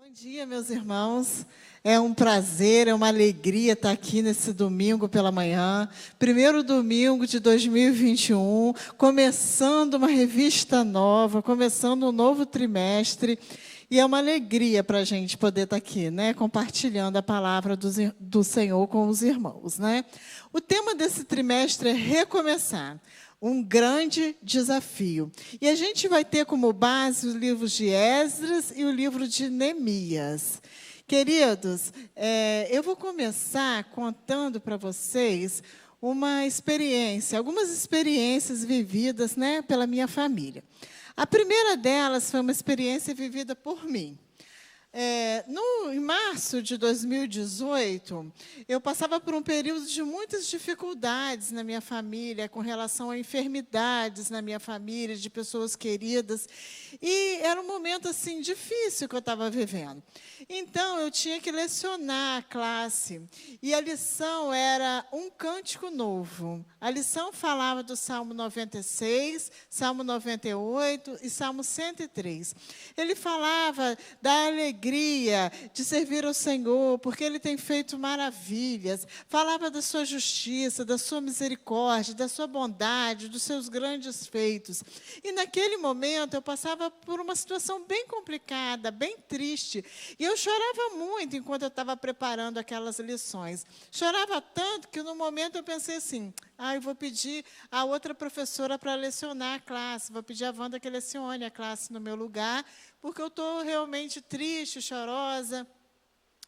Bom dia, meus irmãos. É um prazer, é uma alegria estar aqui nesse domingo pela manhã, primeiro domingo de 2021, começando uma revista nova, começando um novo trimestre. E é uma alegria para a gente poder estar aqui, né, compartilhando a palavra do Senhor com os irmãos, né? O tema desse trimestre é recomeçar. Um grande desafio. E a gente vai ter como base os livros de Esdras e o livro de Neemias. Queridos, eu vou começar contando para vocês uma experiência, algumas experiências vividas, né, pela minha família. A primeira delas foi uma experiência vivida por mim. Em março de 2018, eu passava por um período de muitas dificuldades na minha família, com relação a enfermidades na minha família, de pessoas queridas. E era um momento assim difícil que eu estava vivendo. Então, eu tinha que lecionar a classe. E a lição era um cântico novo. A lição falava do Salmo 96, Salmo 98 e Salmo 103. Ele falava da alegria de servir ao Senhor, porque Ele tem feito maravilhas. Falava da sua justiça, da sua misericórdia, da sua bondade, dos seus grandes feitos. E naquele momento eu passava por uma situação bem complicada, bem triste. E eu chorava muito enquanto eu estava preparando aquelas lições. Chorava tanto que no momento eu pensei assim, eu vou pedir a outra professora para lecionar a classe, vou pedir a Wanda que lecione a classe no meu lugar, porque eu estou realmente triste, chorosa.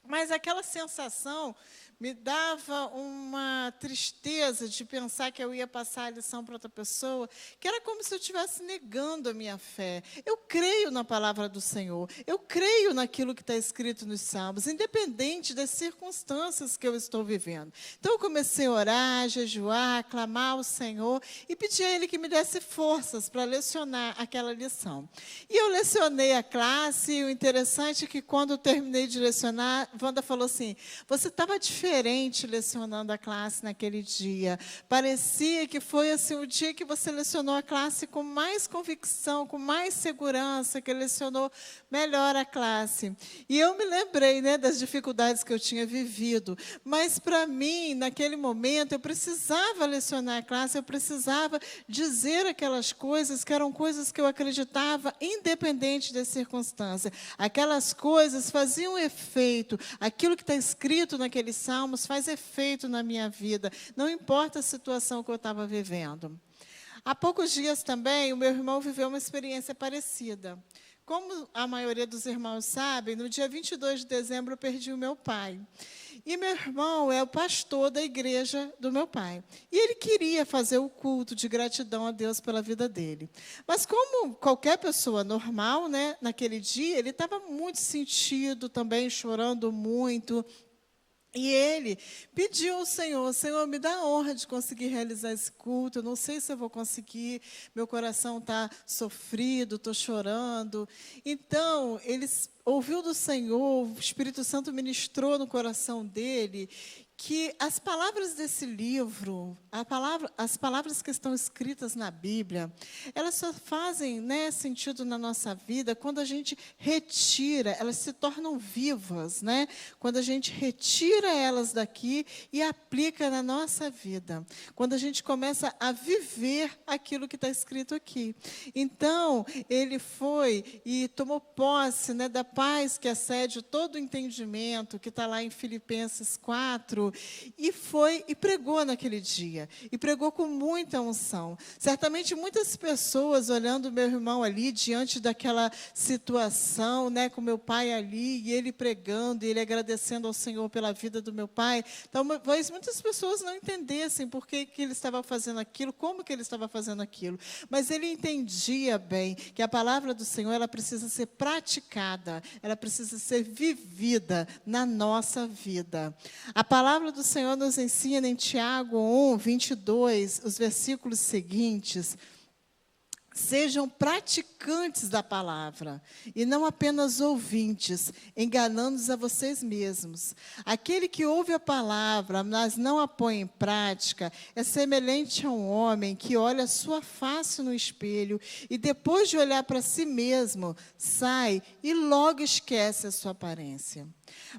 Mas aquela sensação me dava uma tristeza de pensar que eu ia passar a lição para outra pessoa, que era como se eu estivesse negando a minha fé. Eu creio na palavra do Senhor, eu creio naquilo que está escrito nos Salmos, independente das circunstâncias que eu estou vivendo. Então, eu comecei a orar, a jejuar, a clamar ao Senhor e pedir a Ele que me desse forças para lecionar aquela lição. E eu lecionei a classe, e o interessante é que, quando eu terminei de lecionar, Wanda falou assim, você estava diferente lecionando a classe naquele dia. Parecia que foi assim, o dia que você lecionou a classe com mais convicção, com mais segurança, que lecionou melhor a classe. E eu me lembrei, né, das dificuldades que eu tinha vivido. Mas, para mim, naquele momento, eu precisava lecionar a classe, eu precisava dizer aquelas coisas que eram coisas que eu acreditava, independente das circunstâncias. Aquelas coisas faziam efeito. Aquilo que está escrito naqueles salmos faz efeito na minha vida, não importa a situação que eu estava vivendo. Há poucos dias também, o meu irmão viveu uma experiência parecida. Como a maioria dos irmãos sabem, no dia 22 de dezembro eu perdi o meu pai. E meu irmão é o pastor da igreja do meu pai. E ele queria fazer o culto de gratidão a Deus pela vida dele. Mas, como qualquer pessoa normal, né, naquele dia, ele estava muito sentido também, chorando muito. E ele pediu ao Senhor, Senhor, me dá a honra de conseguir realizar esse culto, eu não sei se eu vou conseguir, meu coração está sofrido, estou chorando. Então, ele ouviu do Senhor, o Espírito Santo ministrou no coração dele, que as palavras desse livro, as palavras que estão escritas na Bíblia, elas só fazem, né, sentido na nossa vida quando a gente retira, elas se tornam vivas, né? Quando a gente retira elas daqui e aplica na nossa vida. Quando a gente começa a viver aquilo que está escrito aqui. Então, ele foi e tomou posse, né, da paz que excede todo o entendimento, que está lá em Filipenses 4, e foi e pregou naquele dia. E pregou com muita unção. Certamente muitas pessoas olhando o meu irmão ali, diante daquela situação, né, com meu pai ali, e ele pregando, e ele agradecendo ao Senhor pela vida do meu pai. Talvez muitas pessoas não entendessem por que ele estava fazendo aquilo, como que ele estava fazendo aquilo. Mas ele entendia bem que a palavra do Senhor, ela precisa ser praticada, ela precisa ser vivida na nossa vida. A palavra do Senhor nos ensina em Tiago 1, 22, os versículos seguintes. Sejam praticantes da palavra e não apenas ouvintes, enganando-os a vocês mesmos. Aquele que ouve a palavra, mas não a põe em prática, é semelhante a um homem que olha a sua face no espelho e depois de olhar para si mesmo, sai e logo esquece a sua aparência.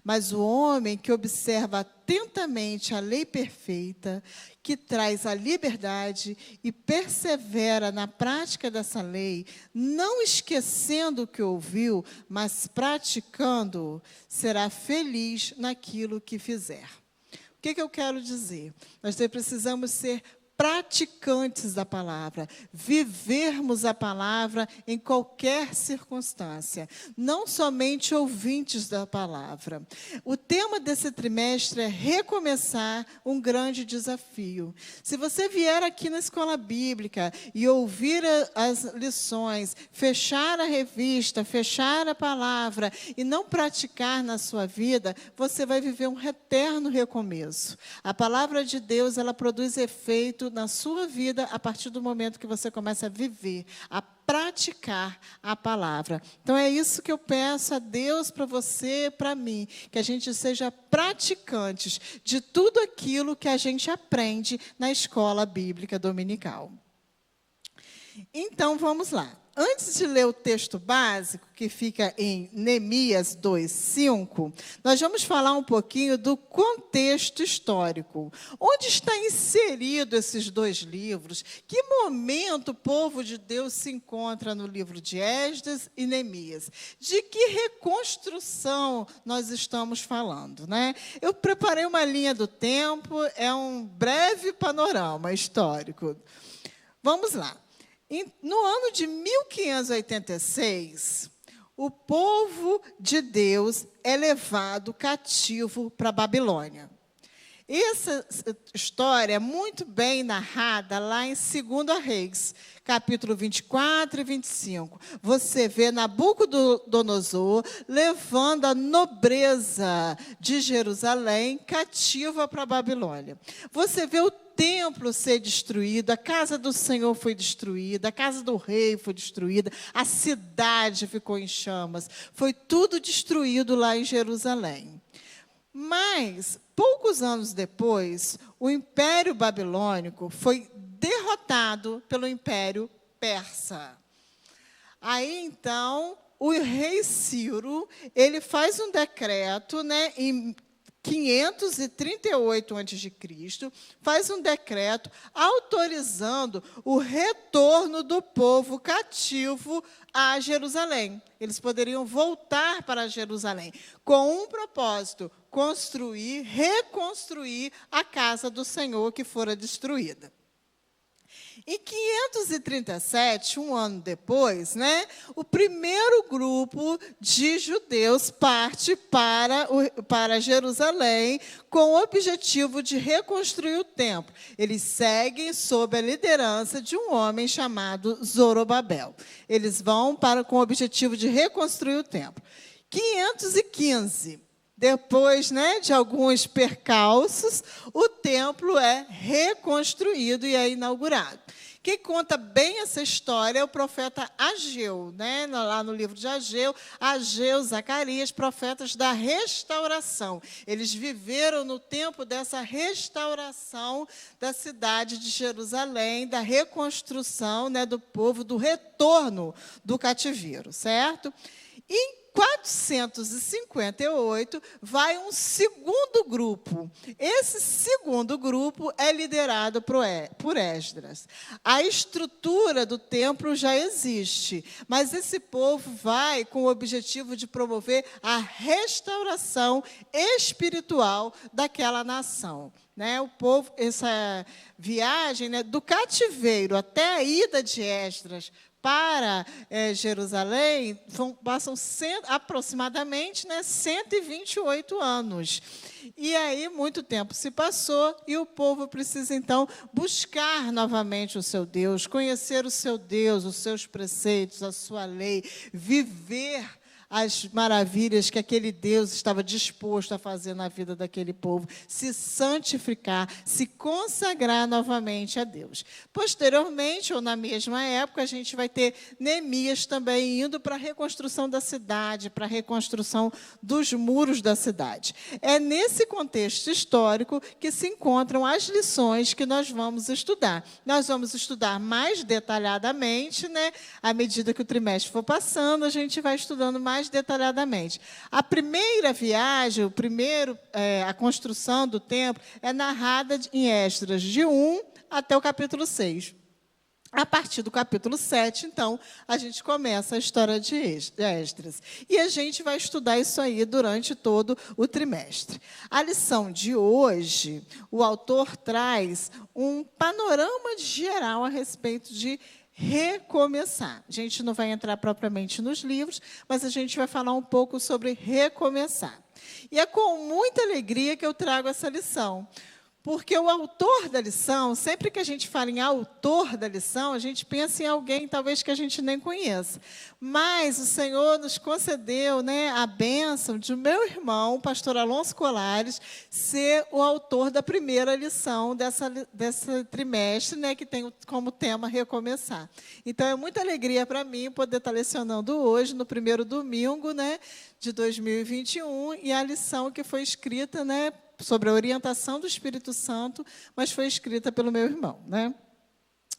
Mas o homem que observa atentamente a lei perfeita, que traz a liberdade e persevera na prática dessa lei, não esquecendo o que ouviu, mas praticando, será feliz naquilo que fizer. O que eu quero dizer? Nós precisamos ser praticantes da palavra, vivermos a palavra em qualquer circunstância, não somente ouvintes da palavra. O tema desse trimestre é recomeçar um grande desafio. Se você vier aqui na escola bíblica e ouvir as lições, fechar a revista, fechar a palavra e não praticar na sua vida, você vai viver um eterno recomeço. A palavra de Deus, ela produz efeito na sua vida a partir do momento que você começa a viver, a praticar a palavra. Então, é isso que eu peço a Deus para você, para mim, que a gente seja praticantes de tudo aquilo que a gente aprende na escola bíblica dominical. Então, vamos lá. Antes de ler o texto básico, que fica em Neemias 2:5, nós vamos falar um pouquinho do contexto histórico. Onde está inserido esses dois livros? Que momento o povo de Deus se encontra no livro de Esdras e Neemias? De que reconstrução nós estamos falando, né? Eu preparei uma linha do tempo, é um breve panorama histórico. Vamos lá. No ano de 1586, o povo de Deus é levado cativo para a Babilônia. Essa história é muito bem narrada lá em 2 Reis, capítulo 24 e 25. Você vê Nabucodonosor levando a nobreza de Jerusalém cativa para a Babilônia. Você vê o templo ser destruído, a casa do Senhor foi destruída, a casa do rei foi destruída, a cidade ficou em chamas. Foi tudo destruído lá em Jerusalém. Mas, poucos anos depois, o Império Babilônico foi derrotado pelo Império Persa. Aí, então, o rei Ciro, ele faz um decreto, né, em 538 a.C., faz um decreto autorizando o retorno do povo cativo a Jerusalém. Eles poderiam voltar para Jerusalém com um propósito: construir, reconstruir a casa do Senhor que fora destruída. Em 537, um ano depois, né, o primeiro grupo de judeus parte para Jerusalém com o objetivo de reconstruir o templo. Eles seguem sob a liderança de um homem chamado Zorobabel. Eles vão com o objetivo de reconstruir o templo. 515. Depois, né, de alguns percalços, o templo é reconstruído e é inaugurado. Quem conta bem essa história é o profeta Ageu, né? Lá no livro de Ageu, Zacarias, profetas da restauração. Eles viveram no tempo dessa restauração da cidade de Jerusalém, da reconstrução, né, do povo, do retorno do cativeiro, certo? Em 458, vai um segundo grupo. Esse segundo grupo é liderado por Esdras. A estrutura do templo já existe, mas esse povo vai com o objetivo de promover a restauração espiritual daquela nação. Né, o povo, essa viagem, né, do cativeiro até a ida de Esdras para Jerusalém, passam aproximadamente, né, 128 anos. E aí, muito tempo se passou e o povo precisa, então, buscar novamente o seu Deus, conhecer o seu Deus, os seus preceitos, a sua lei, viver as maravilhas que aquele Deus estava disposto a fazer na vida daquele povo, se santificar, se consagrar novamente a Deus. Posteriormente, ou na mesma época, a gente vai ter Neemias também indo para a reconstrução da cidade, para a reconstrução dos muros da cidade. É nesse contexto histórico que se encontram as lições que nós vamos estudar. Nós vamos estudar mais detalhadamente, né? À medida que o trimestre for passando, a gente vai estudando mais detalhadamente. A primeira viagem, a construção do templo, é narrada em Esdras, de 1 até o capítulo 6. A partir do capítulo 7, então, a gente começa a história de Esdras. E a gente vai estudar isso aí durante todo o trimestre. A lição de hoje, o autor traz um panorama geral a respeito de recomeçar. A gente não vai entrar propriamente nos livros, mas a gente vai falar um pouco sobre recomeçar. E é com muita alegria que eu trago essa lição. Porque o autor da lição, sempre que a gente fala em autor da lição, a gente pensa em alguém talvez que a gente nem conheça. Mas o Senhor nos concedeu, né, a bênção de meu irmão, o pastor Alonso Colares, ser o autor da primeira lição desse trimestre, né, que tem como tema recomeçar. Então, é muita alegria para mim poder estar lecionando hoje, no primeiro domingo, né, de 2021, e a lição que foi escrita, né, sobre a orientação do Espírito Santo, mas foi escrita pelo meu irmão, né?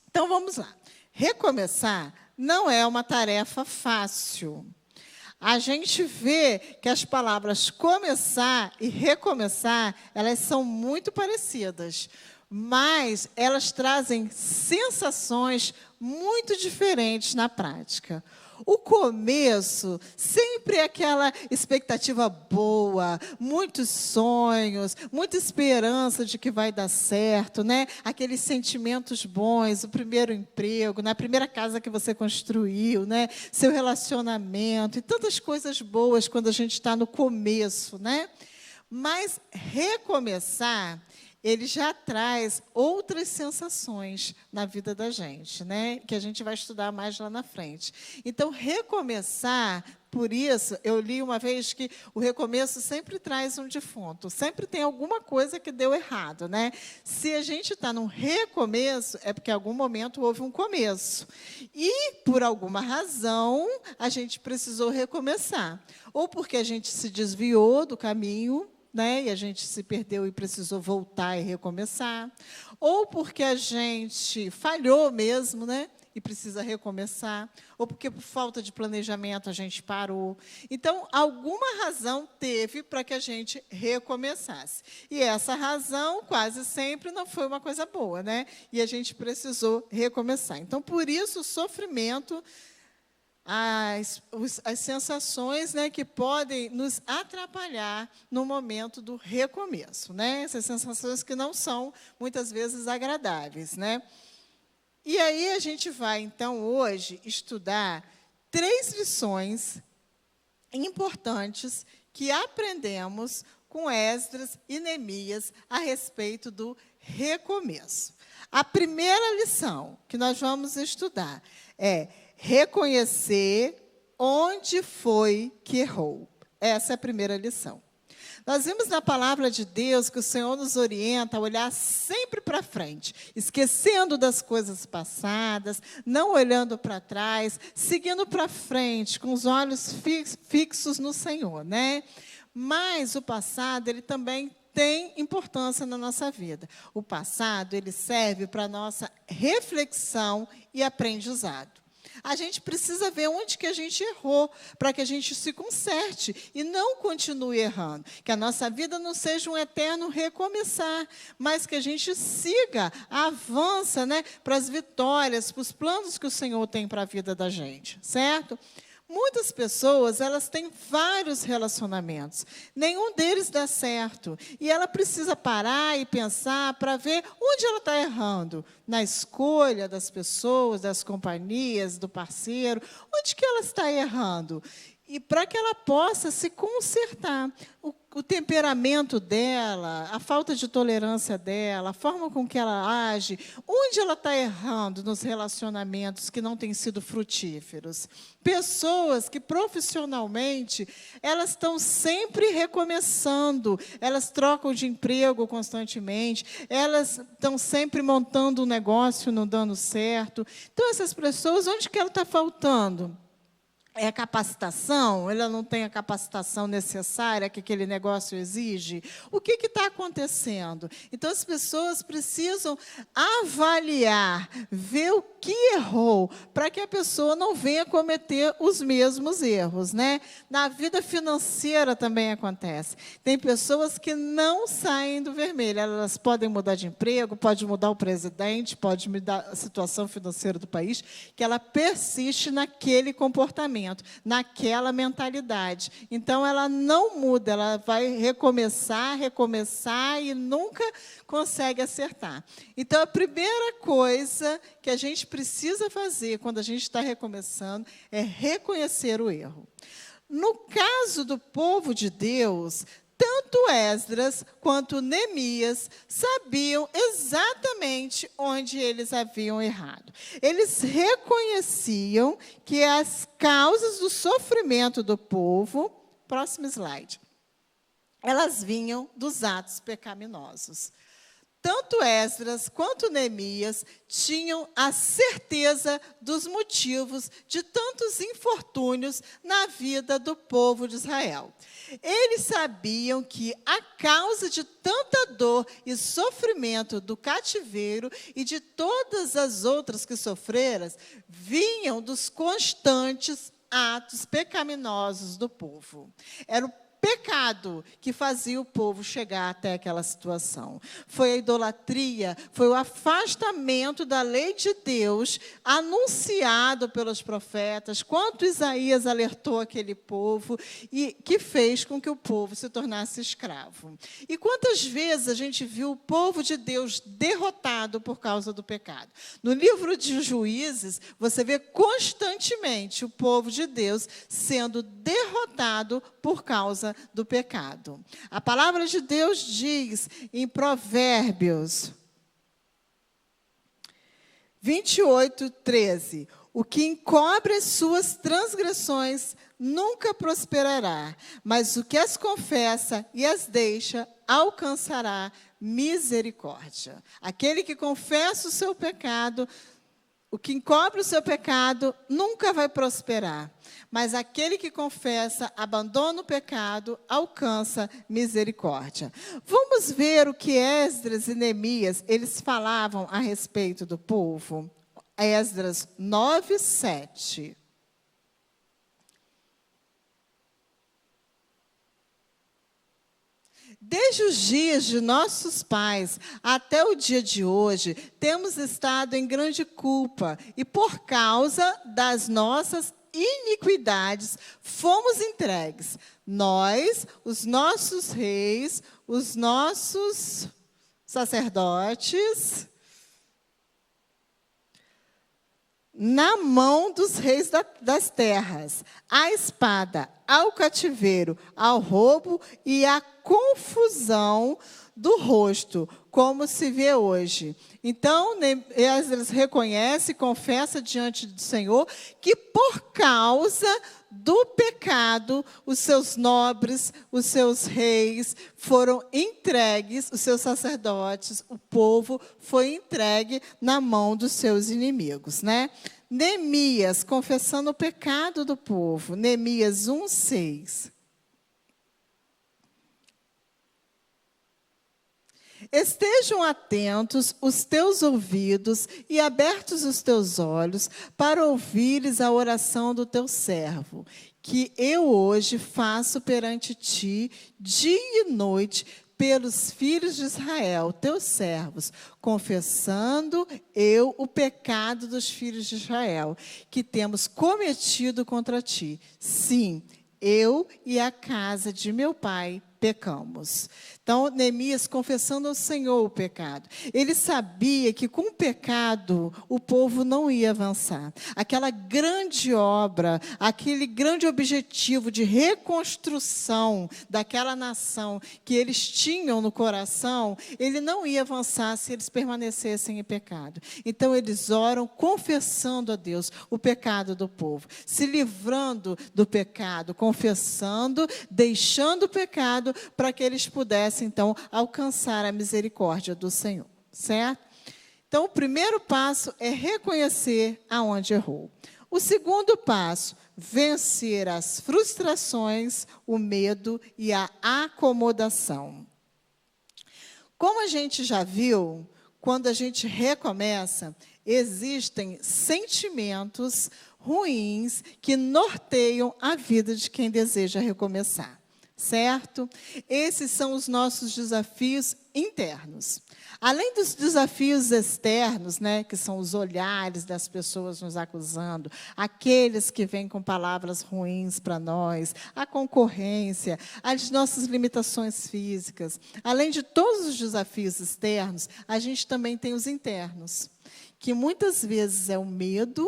Então, vamos lá. Recomeçar não é uma tarefa fácil. A gente vê que as palavras começar e recomeçar, elas são muito parecidas, mas elas trazem sensações muito diferentes na prática. O começo sempre é aquela expectativa boa, muitos sonhos, muita esperança de que vai dar certo, né? Aqueles sentimentos bons, o primeiro emprego, na primeira casa que você construiu, né? Seu relacionamento e tantas coisas boas quando a gente está no começo, né? Mas recomeçar, ele já traz outras sensações na vida da gente, né? Que a gente vai estudar mais lá na frente. Então, recomeçar, por isso, eu li uma vez que o recomeço sempre traz um defunto, sempre tem alguma coisa que deu errado, né? Se a gente está num recomeço, é porque em algum momento houve um começo. E, por alguma razão, a gente precisou recomeçar. Ou porque a gente se desviou do caminho, né, e a gente se perdeu e precisou voltar e recomeçar, ou porque a gente falhou mesmo, né, e precisa recomeçar, ou porque por falta de planejamento a gente parou. Então, alguma razão teve para que a gente recomeçasse. E essa razão, quase sempre, não foi uma coisa boa, né? E a gente precisou recomeçar. Então, por isso, o sofrimento, as sensações, né, que podem nos atrapalhar no momento do recomeço, né? Essas sensações que não são, muitas vezes, agradáveis, né? E aí a gente vai, então, hoje, estudar 3 lições importantes que aprendemos com Esdras e Neemias a respeito do recomeço. A primeira lição que nós vamos estudar é reconhecer onde foi que errou. Essa é a primeira lição. Nós vimos na palavra de Deus que o Senhor nos orienta a olhar sempre para frente, esquecendo das coisas passadas, não olhando para trás, seguindo para frente, com os olhos fixos no Senhor, né? Mas o passado, ele também tem importância na nossa vida. O passado, ele serve para a nossa reflexão e aprendizado. A gente precisa ver onde que a gente errou, para que a gente se conserte e não continue errando. Que a nossa vida não seja um eterno recomeçar, mas que a gente siga, avança, né, para as vitórias, para os planos que o Senhor tem para a vida da gente, certo? Muitas pessoas, elas têm vários relacionamentos, nenhum deles dá certo, e ela precisa parar e pensar para ver onde ela está errando, na escolha das pessoas, das companhias, do parceiro, onde que ela está errando? e para que ela possa se consertar. O temperamento dela, a falta de tolerância dela, a forma com que ela age, onde ela está errando nos relacionamentos que não têm sido frutíferos. Pessoas que profissionalmente, elas estão sempre recomeçando, elas trocam de emprego constantemente, elas estão sempre montando um negócio não dando certo. Então, essas pessoas, onde que ela está faltando? É a capacitação? Ela não tem a capacitação necessária que aquele negócio exige? O que está acontecendo? Então, as pessoas precisam avaliar, ver o que errou, para que a pessoa não venha cometer os mesmos erros, né? Na vida financeira também acontece. Tem pessoas que não saem do vermelho. Elas podem mudar de emprego, pode mudar o presidente, pode mudar a situação financeira do país, que ela persiste naquele comportamento, naquela mentalidade. Então, ela não muda, ela vai recomeçar e nunca consegue acertar. Então, a primeira coisa que a gente precisa fazer quando a gente está recomeçando é reconhecer o erro. No caso do povo de Deus, tanto Esdras quanto Neemias sabiam exatamente onde eles haviam errado. Eles reconheciam que as causas do sofrimento do povo, próximo slide, elas vinham dos atos pecaminosos. Tanto Esdras quanto Neemias tinham a certeza dos motivos de tantos infortúnios na vida do povo de Israel. Eles sabiam que a causa de tanta dor e sofrimento do cativeiro e de todas as outras que sofreram vinham dos constantes atos pecaminosos do povo. Era o pecado que fazia o povo chegar até aquela situação. Foi a idolatria, foi o afastamento da lei de Deus, anunciado pelos profetas, quanto Isaías alertou aquele povo, e que fez com que o povo se tornasse escravo. E quantas vezes a gente viu o povo de Deus derrotado por causa do pecado? No livro de Juízes, você vê constantemente o povo de Deus sendo derrotado por causa do pecado. A palavra de Deus diz em Provérbios 28:13: o que encobre as suas transgressões nunca prosperará, mas o que as confessa e as deixa alcançará misericórdia. Aquele que confessa o seu pecado, o que encobre o seu pecado nunca vai prosperar, mas aquele que confessa, abandona o pecado, alcança misericórdia. Vamos ver o que Esdras e Neemias, eles falavam a respeito do povo. Esdras 9:7. Desde os dias de nossos pais até o dia de hoje, temos estado em grande culpa e por causa das nossas iniquidades fomos entregues. Nós, os nossos reis, os nossos sacerdotes, na mão dos reis das terras, à espada, ao cativeiro, ao roubo e à confusão do rosto, como se vê hoje. Então, Esdras reconhece e confessa diante do Senhor que por causa do pecado, os seus nobres, os seus reis foram entregues, os seus sacerdotes, o povo foi entregue na mão dos seus inimigos, né? Neemias, confessando o pecado do povo, Neemias 1:6. Estejam atentos os teus ouvidos e abertos os teus olhos para ouvires a oração do teu servo, que eu hoje faço perante ti, dia e noite, pelos filhos de Israel, teus servos, confessando eu o pecado dos filhos de Israel, que temos cometido contra ti. Sim, eu e a casa de meu pai pecamos. Então, Neemias confessando ao Senhor o pecado. Ele sabia que com o pecado o povo não ia avançar. Aquela grande obra, aquele grande objetivo de reconstrução daquela nação que eles tinham no coração, ele não ia avançar se eles permanecessem em pecado. Então, eles oram confessando a Deus o pecado do povo, se livrando do pecado, confessando, deixando o pecado para que eles pudessem, então, alcançar a misericórdia do Senhor, certo? Então, o primeiro passo é reconhecer aonde errou. O segundo passo, vencer as frustrações, o medo e a acomodação. Como a gente já viu, quando a gente recomeça, existem sentimentos ruins que norteiam a vida de quem deseja recomeçar. Certo? Esses são os nossos desafios internos. Além dos desafios externos, né, que são os olhares das pessoas nos acusando, aqueles que vêm com palavras ruins para nós, a concorrência, as nossas limitações físicas. Além de todos os desafios externos, a gente também tem os internos, que muitas vezes é o medo,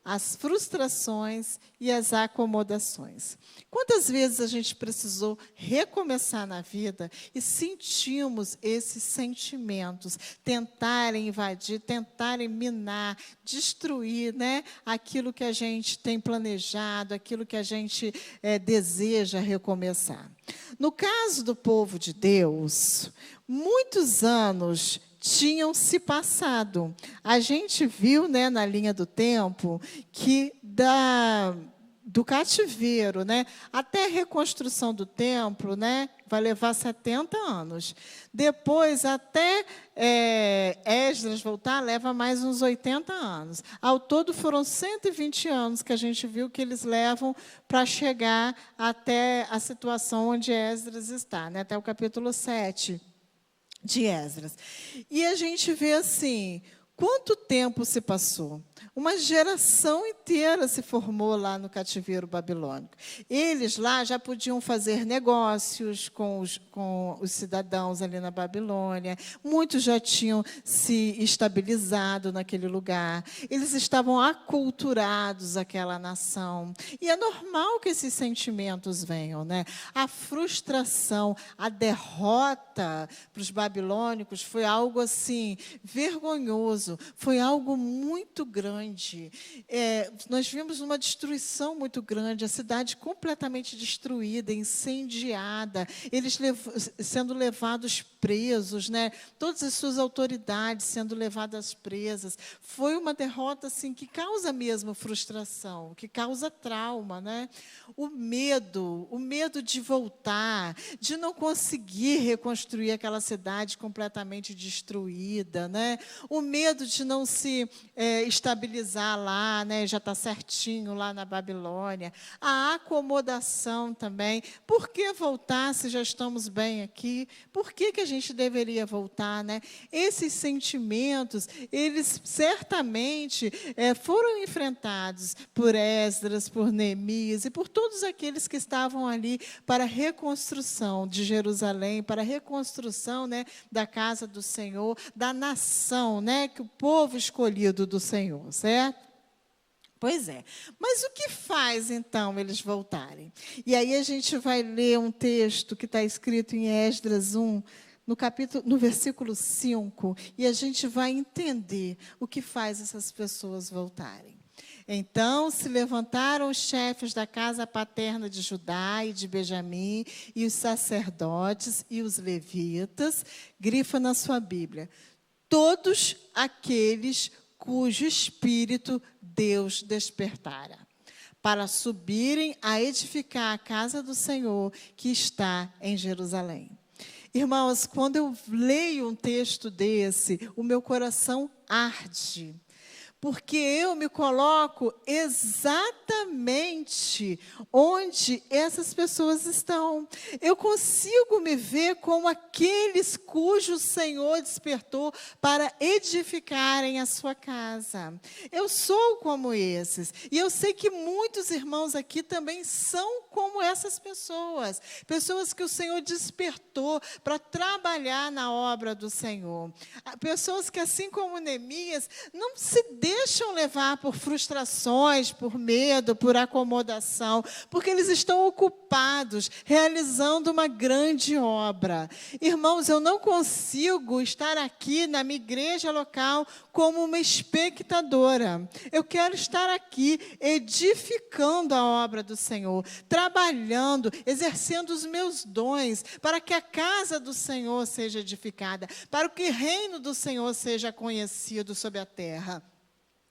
as frustrações e as acomodações. Quantas vezes a gente precisou recomeçar na vida e sentimos esses sentimentos tentarem invadir, tentarem minar, destruir, né, aquilo que a gente tem planejado, aquilo que a gente deseja recomeçar. No caso do povo de Deus, muitos anos tinham se passado. A gente viu, né, na linha do tempo que do cativeiro, né, até a reconstrução do templo, né, vai levar 70 anos. Depois, até Esdras voltar, leva mais uns 80 anos. Ao todo, foram 120 anos que a gente viu que eles levam para chegar até a situação onde Esdras está, né, até o capítulo 7. De Esdras. E a gente vê assim, quanto tempo se passou? Uma geração inteira se formou lá no cativeiro babilônico. Eles lá já podiam fazer negócios com os cidadãos ali na Babilônia. Muitos já tinham se estabilizado naquele lugar. Eles estavam aculturados àquela nação. E é normal que esses sentimentos venham, né? A frustração, a derrota para os babilônicos foi algo assim vergonhoso, foi algo muito grande. Nós vimos uma destruição muito grande, a cidade completamente destruída, incendiada, eles sendo levados presos, né? Todas as suas autoridades sendo levadas presas. Foi uma derrota assim, que causa mesmo frustração, que causa trauma, né? O medo de voltar, de não conseguir reconstruir aquela cidade completamente destruída, né? O medo de não se estabilizar lá, né? Já está certinho lá na Babilônia. A acomodação também. Por que voltar se já estamos bem aqui? Por que a gente deveria voltar, né? Esses sentimentos, eles certamente foram enfrentados por Esdras, por Neemias e por todos aqueles que estavam ali para a reconstrução de Jerusalém, para a reconstrução, né, da casa do Senhor, da nação, né, que o povo escolhido do Senhor, certo? Pois é. Mas o que faz, então, eles voltarem? E aí a gente vai ler um texto que está escrito em Esdras 1, no versículo 5, e a gente vai entender o que faz essas pessoas voltarem. Então se levantaram os chefes da casa paterna de Judá e de Benjamim, e os sacerdotes e os levitas, grifa na sua Bíblia, todos aqueles cujo espírito Deus despertara, para subirem a edificar a casa do Senhor que está em Jerusalém. Irmãos, quando eu leio um texto desse, o meu coração arde, porque eu me coloco exatamente exatamente onde essas pessoas estão. Eu consigo me ver como aqueles cujo Senhor despertou para edificarem a sua casa. Eu sou como esses. E eu sei que muitos irmãos aqui também são como essas pessoas. Pessoas que o Senhor despertou para trabalhar na obra do Senhor. Pessoas que, assim como Neemias, não se deixam levar por frustrações, por medo, por acomodação, porque eles estão ocupados, realizando uma grande obra. Irmãos, eu não consigo estar aqui na minha igreja local como uma espectadora. Eu quero estar aqui edificando a obra do Senhor, trabalhando, exercendo os meus dons, para que a casa do Senhor seja edificada, para que o reino do Senhor seja conhecido sobre a terra.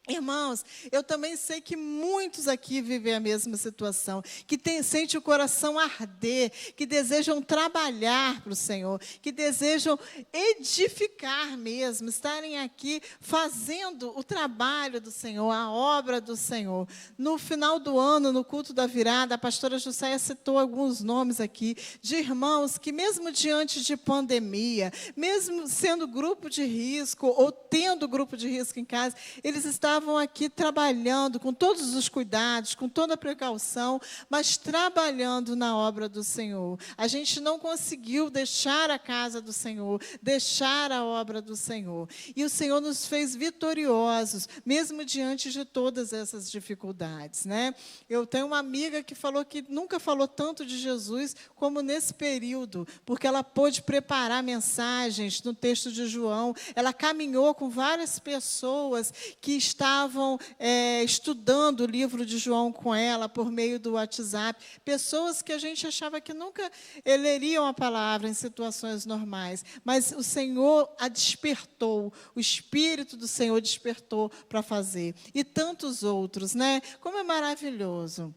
Irmãos, eu também sei que muitos aqui vivem a mesma situação, que sentem o coração arder, que desejam trabalhar para o Senhor, que desejam edificar mesmo, estarem aqui fazendo o trabalho do Senhor, a obra do Senhor. No final do ano, no culto da virada, a pastora Jusceia citou alguns nomes aqui de irmãos que, mesmo diante de pandemia, mesmo sendo grupo de risco ou tendo grupo de risco em casa, eles estavam aqui trabalhando com todos os cuidados, com toda a precaução, mas trabalhando na obra do Senhor. A gente não conseguiu deixar a casa do Senhor, deixar a obra do Senhor. E o Senhor nos fez vitoriosos, mesmo diante de todas essas dificuldades, né? Eu tenho uma amiga que falou que nunca falou tanto de Jesus como nesse período, porque ela pôde preparar mensagens no texto de João. Ela caminhou com várias pessoas que estavam estudando o livro de João com ela por meio do WhatsApp, pessoas que a gente achava que nunca leriam a palavra em situações normais, mas o Senhor a despertou, o Espírito do Senhor despertou para fazer, e tantos outros, né? Como é maravilhoso.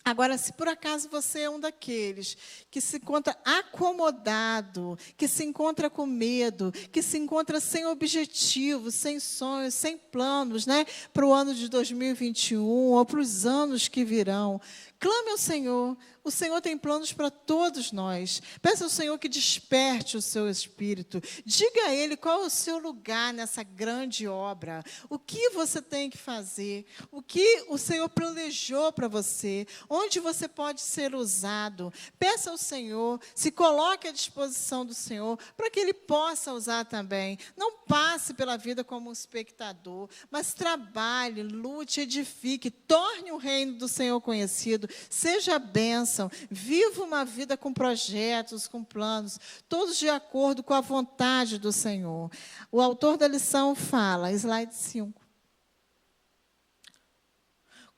Agora, se por acaso você é um daqueles que se encontra acomodado, que se encontra com medo, que se encontra sem objetivos, sem sonhos, sem planos, né, para o ano de 2021 ou para os anos que virão, clame ao Senhor. O Senhor tem planos para todos nós. Peça ao Senhor que desperte o seu espírito. Diga a Ele qual é o seu lugar nessa grande obra. O que você tem que fazer. O que o Senhor planejou para você. Onde você pode ser usado. Peça ao Senhor, se coloque à disposição do Senhor, para que Ele possa usar também. Não passe pela vida como um espectador, mas trabalhe, lute, edifique, torne o reino do Senhor conhecido. Seja bênção, viva uma vida com projetos, com planos, todos de acordo com a vontade do Senhor. O autor da lição fala, slide 5.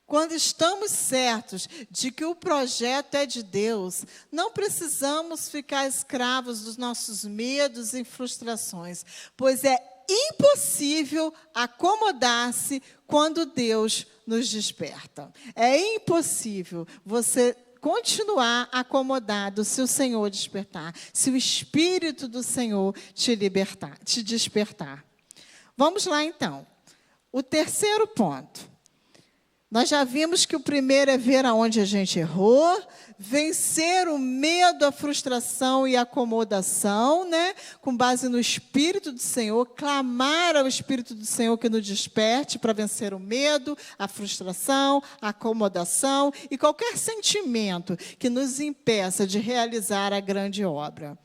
Quando estamos certos de que o projeto é de Deus, não precisamos ficar escravos dos nossos medos e frustrações, pois é impossível acomodar-se quando Deus nos desperta. É impossível você continuar acomodado se o Senhor despertar, se o Espírito do Senhor te despertar. Vamos lá, então. O terceiro ponto. Nós já vimos que o primeiro é ver aonde a gente errou, vencer o medo, a frustração e a acomodação, né? Com base no Espírito do Senhor, clamar ao Espírito do Senhor que nos desperte para vencer o medo, a frustração, a acomodação e qualquer sentimento que nos impeça de realizar a grande obra.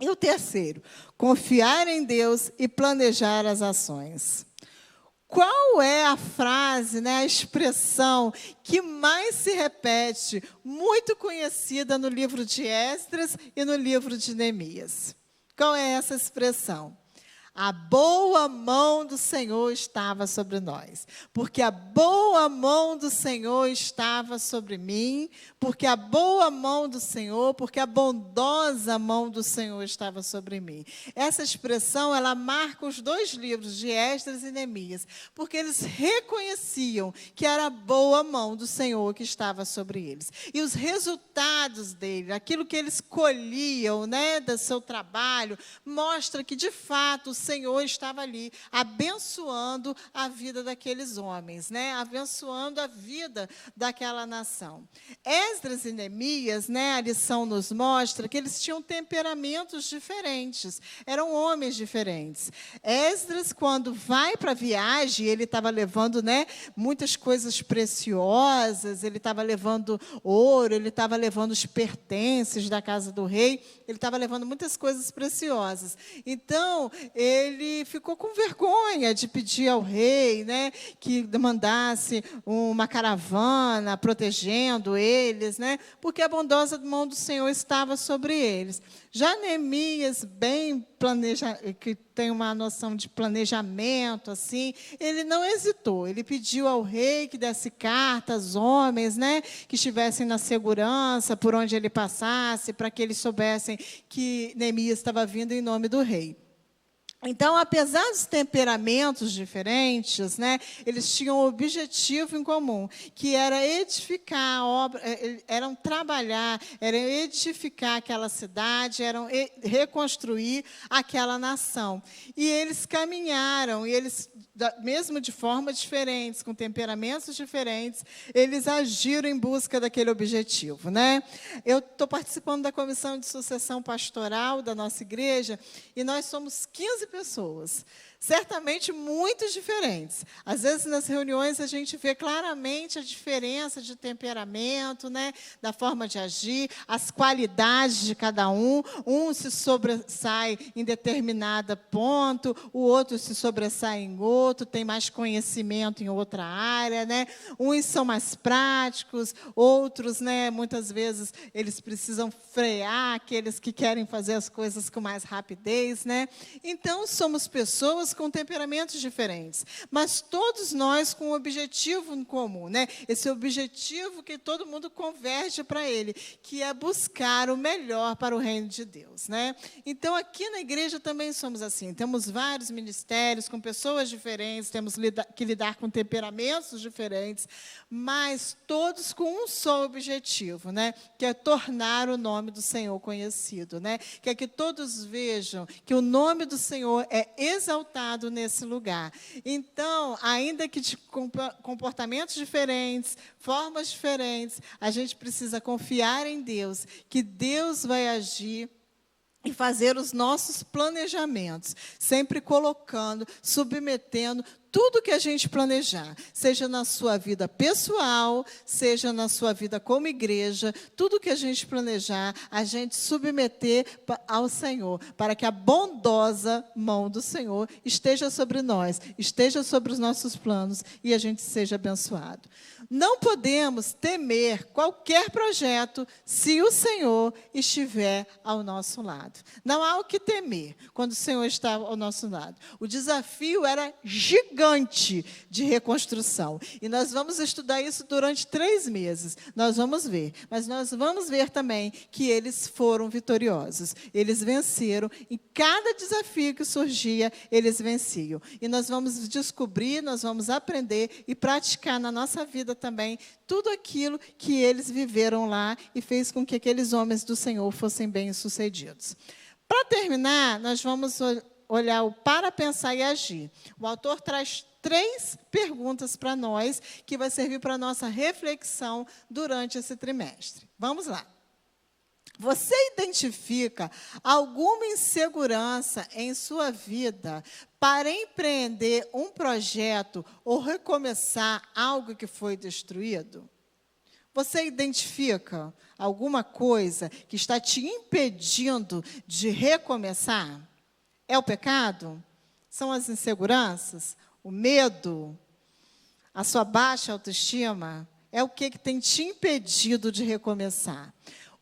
E o terceiro, confiar em Deus e planejar as ações. Qual é a frase, né, a expressão que mais se repete, muito conhecida no livro de Esdras e no livro de Neemias? Qual é essa expressão? A boa mão do Senhor estava sobre nós, porque a boa mão do Senhor estava sobre mim, porque a boa mão do Senhor, porque a bondosa mão do Senhor estava sobre mim. Essa expressão, ela marca os dois livros de Esdras e Neemias, porque eles reconheciam que era a boa mão do Senhor que estava sobre eles. E os resultados dele, aquilo que eles colhiam, né, do seu trabalho, mostra que, de fato, o Senhor estava ali, abençoando a vida daqueles homens, né? Abençoando a vida daquela nação. Esdras e Neemias, né, a lição nos mostra que eles tinham temperamentos diferentes, eram homens diferentes. Esdras, quando vai para a viagem, ele estava levando, né, muitas coisas preciosas, ele estava levando ouro, ele estava levando os pertences da casa do rei, ele estava levando muitas coisas preciosas. Então, ele ficou com vergonha de pedir ao rei, né, que mandasse uma caravana protegendo eles, né, porque a bondosa mão do Senhor estava sobre eles. Já Neemias, que tem uma noção de planejamento, assim, ele não hesitou. Ele pediu ao rei que desse cartas, homens, né, que estivessem na segurança por onde ele passasse, para que eles soubessem que Neemias estava vindo em nome do rei. Então, apesar dos temperamentos diferentes, né, eles tinham um objetivo em comum, que era edificar a obra, eram trabalhar, eram edificar aquela cidade, eram reconstruir aquela nação. E eles caminharam, e eles, mesmo de formas diferentes, com temperamentos diferentes, eles agiram em busca daquele objetivo, né? Eu estou participando da comissão de sucessão pastoral da nossa igreja, e nós somos 15 pessoas, certamente muito diferentes. Às vezes, nas reuniões, a gente vê claramente a diferença de temperamento, né, da forma de agir, as qualidades de cada um. Um se sobressai em determinado ponto, o outro se sobressai em outro, tem mais conhecimento em outra área, né? Uns são mais práticos, outros, né, muitas vezes, eles precisam frear aqueles que querem fazer as coisas com mais rapidez, né? Então, somos pessoas com temperamentos diferentes, mas todos nós com um objetivo em comum, né? Esse objetivo que todo mundo converge para ele, que é buscar o melhor para o reino de Deus, né? Então, aqui na igreja também somos assim, temos vários ministérios com pessoas diferentes, temos que lidar com temperamentos diferentes, mas todos com um só objetivo, né? Que é tornar o nome do Senhor conhecido, né? Que é que todos vejam que o nome do Senhor é exaltado nesse lugar. Então, ainda que de comportamentos diferentes, formas diferentes, a gente precisa confiar em Deus, que Deus vai agir e fazer os nossos planejamentos, sempre colocando, submetendo tudo que a gente planejar, seja na sua vida pessoal, seja na sua vida como igreja, tudo que a gente planejar, a gente submeter ao Senhor, para que a bondosa mão do Senhor esteja sobre nós, esteja sobre os nossos planos e a gente seja abençoado. Não podemos temer qualquer projeto se o Senhor estiver ao nosso lado. Não há o que temer quando o Senhor está ao nosso lado. O desafio era gigante de reconstrução. E nós vamos estudar isso durante 3 meses. Nós vamos ver. Mas nós vamos ver também que eles foram vitoriosos. Eles venceram. Em cada desafio que surgia, eles venciam. E nós vamos descobrir, nós vamos aprender e praticar na nossa vida também tudo aquilo que eles viveram lá e fez com que aqueles homens do Senhor fossem bem-sucedidos. Para terminar, nós vamos olhar o para, pensar e agir. O autor traz 3 perguntas para nós, que vai servir para a nossa reflexão durante esse trimestre. Vamos lá. Você identifica alguma insegurança em sua vida para empreender um projeto ou recomeçar algo que foi destruído? Você identifica alguma coisa que está te impedindo de recomeçar? É o pecado? São as inseguranças? O medo? A sua baixa autoestima? É o que tem te impedido de recomeçar?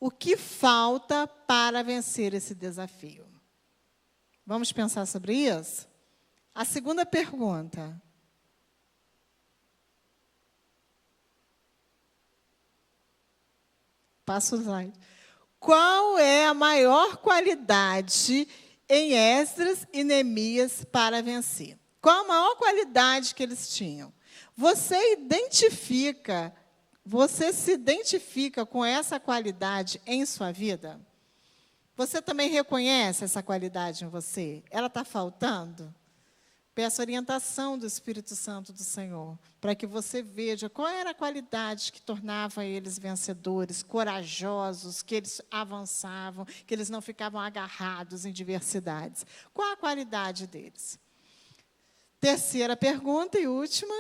O que falta para vencer esse desafio? Vamos pensar sobre isso? A segunda pergunta. Passa o slide. Qual é a maior qualidade em Esdras e Neemias para vencer? Qual a maior qualidade que eles tinham? Você se identifica com essa qualidade em sua vida? Você também reconhece essa qualidade em você? Ela está faltando? Peço orientação do Espírito Santo do Senhor, para que você veja qual era a qualidade que tornava eles vencedores, corajosos, que eles avançavam, que eles não ficavam agarrados em diversidades. Qual a qualidade deles? Terceira pergunta e última.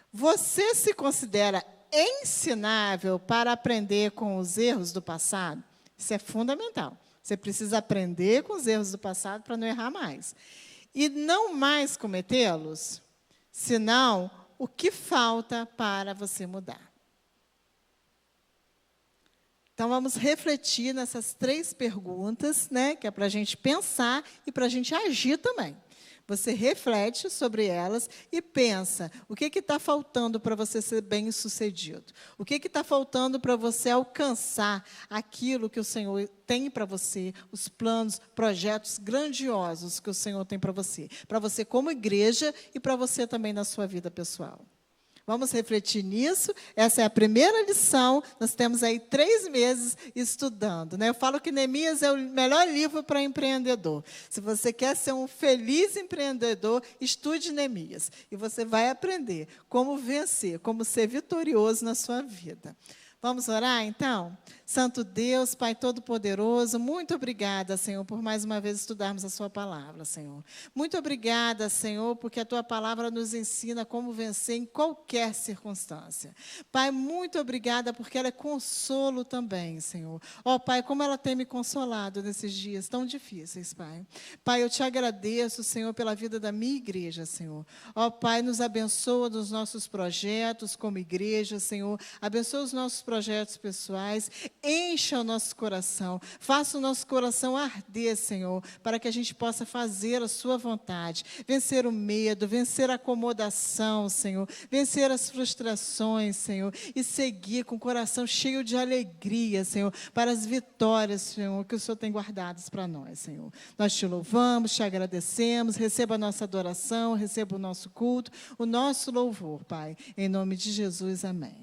Você se considera ensinável para aprender com os erros do passado? Isso é fundamental. Você precisa aprender com os erros do passado para não errar mais. E não mais cometê-los, senão o que falta para você mudar. Então, vamos refletir nessas 3 perguntas, né, que é para a gente pensar e para a gente agir também. Você reflete sobre elas e pensa, o que está faltando para você ser bem-sucedido? O que está faltando para você alcançar aquilo que o Senhor tem para você, os planos, projetos grandiosos que o Senhor tem para você como igreja e para você também na sua vida pessoal. Vamos refletir nisso. Essa é a primeira lição. Nós temos aí 3 meses estudando, né? Eu falo que Neemias é o melhor livro para empreendedor. Se você quer ser um feliz empreendedor, estude Neemias. E você vai aprender como vencer, como ser vitorioso na sua vida. Vamos orar, então? Santo Deus, Pai Todo-Poderoso, muito obrigada, Senhor, por mais uma vez estudarmos a sua palavra, Senhor. Muito obrigada, Senhor, porque a tua palavra nos ensina como vencer em qualquer circunstância. Pai, muito obrigada porque ela é consolo também, Senhor. Ó, Pai, como ela tem me consolado nesses dias tão difíceis, Pai. Pai, eu te agradeço, Senhor, pela vida da minha igreja, Senhor. Ó, Pai, nos abençoa nos nossos projetos como igreja, Senhor. Abençoa os nossos projetos pessoais, encha o nosso coração, faça o nosso coração arder, Senhor, para que a gente possa fazer a sua vontade, vencer o medo, vencer a acomodação, Senhor, vencer as frustrações, Senhor, e seguir com o coração cheio de alegria, Senhor, para as vitórias, Senhor, que o Senhor tem guardadas para nós, Senhor. Nós te louvamos, te agradecemos, receba a nossa adoração, receba o nosso culto, o nosso louvor, Pai, em nome de Jesus, amém.